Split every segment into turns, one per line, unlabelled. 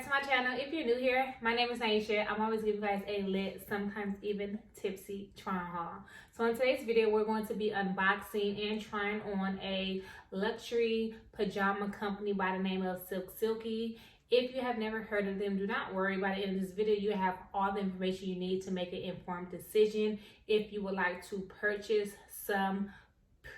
to my channel. If you're new here, my name is Naisha. I'm always giving you guys a lit, sometimes even tipsy try on haul. So in today's video, we're going to be unboxing and trying on a luxury pajama company by the name of SilkSilky. If you have never heard of them, do not worry. By the end of this video, you have all the information you need to make an informed decision if you would like to purchase some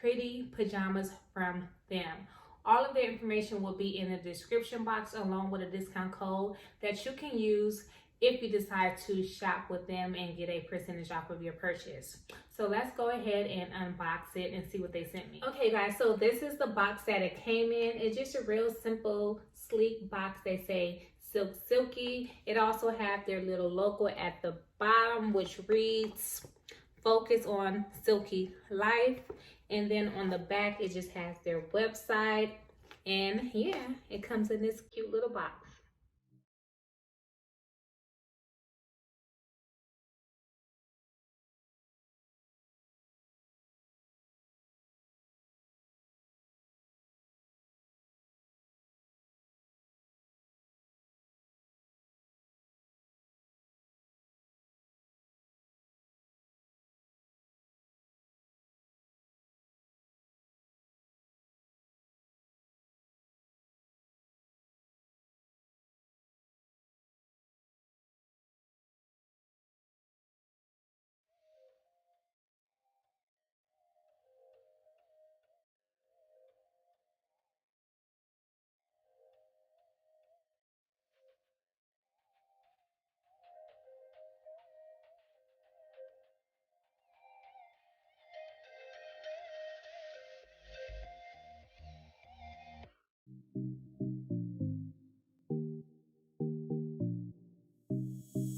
pretty pajamas from them. All of the information will be in the description box along with a discount code that you can use if you decide to shop with them and get a percentage off of your purchase. So let's go ahead and unbox it and see what they sent me. Okay guys, so this is the box that it came in. It's just a real simple, sleek box. They say SilkSilky. It also has their little logo at the bottom, which reads "Focus on Silky Life." And then on the back, it just has their website. And yeah, it comes in this cute little box.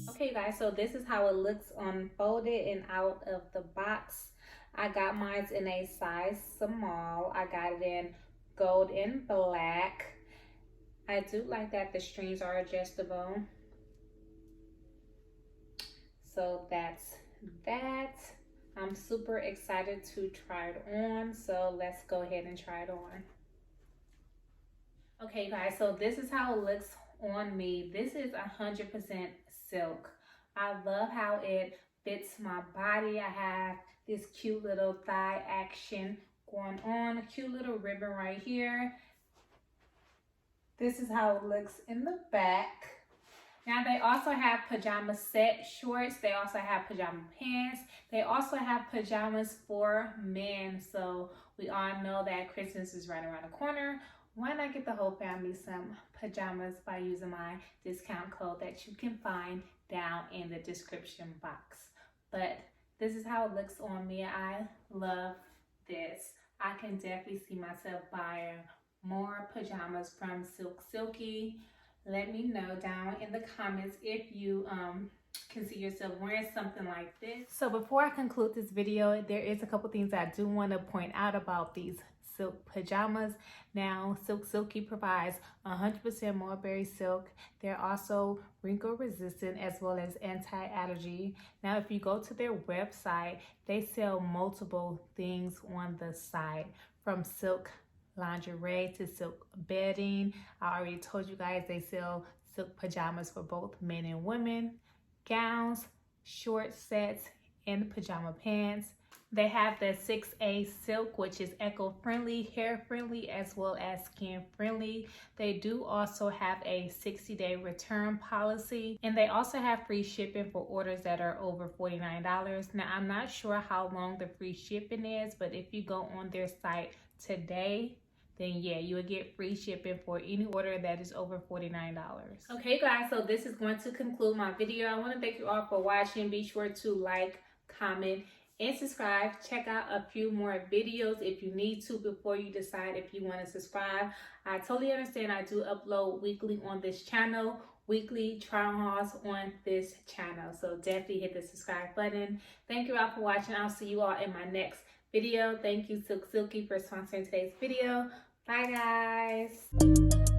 Okay guys, so this is how it looks unfolded and out of the box. I got mine in a size small. I got it in gold and black. I do like that the strings are adjustable. So that's that. I'm super excited to try it on. So let's go ahead and try it on. Okay guys, so this is how it looks on me. This is 100% silk. I love how it fits my body. I have this cute little thigh action going on, a cute little ribbon right here. This is how it looks in the back. Now they also have pajama set shorts. They also have pajama pants. They also have pajamas for men. So we all know that Christmas is right around the corner. Why not get the whole family some pajamas by using my discount code that you can find down in the description box. But this is how it looks on me. I love this. I can definitely see myself buying more pajamas from SilkSilky. Let me know down in the comments if you can see yourself wearing something like this. So before I conclude this video, there is a couple things I do want to point out about these silk pajamas. Now, SilkSilky provides 100% mulberry silk. They're also wrinkle resistant as well as anti-allergy. Now, if you go to their website, they sell multiple things on the site, from silk lingerie to silk bedding. I already told you guys they sell silk pajamas for both men and women, gowns, short sets, and pajama pants. They have the 6A silk, which is eco-friendly, hair-friendly, as well as skin-friendly. They do also have a 60-day return policy, and they also have free shipping for orders that are over $49. Now, I'm not sure how long the free shipping is, but if you go on their site today, then yeah, you will get free shipping for any order that is over $49. Okay guys, so this is going to conclude my video. I want to thank you all for watching. Be sure to like, comment, and subscribe. Check out a few more videos if you need to before you decide if you want to subscribe. I totally understand. I do upload weekly on this channel, weekly trial hauls on this channel. So definitely hit the subscribe button. Thank you all for watching. I'll see you all in my next video. Thank you SilkSilky for sponsoring today's video. Bye guys.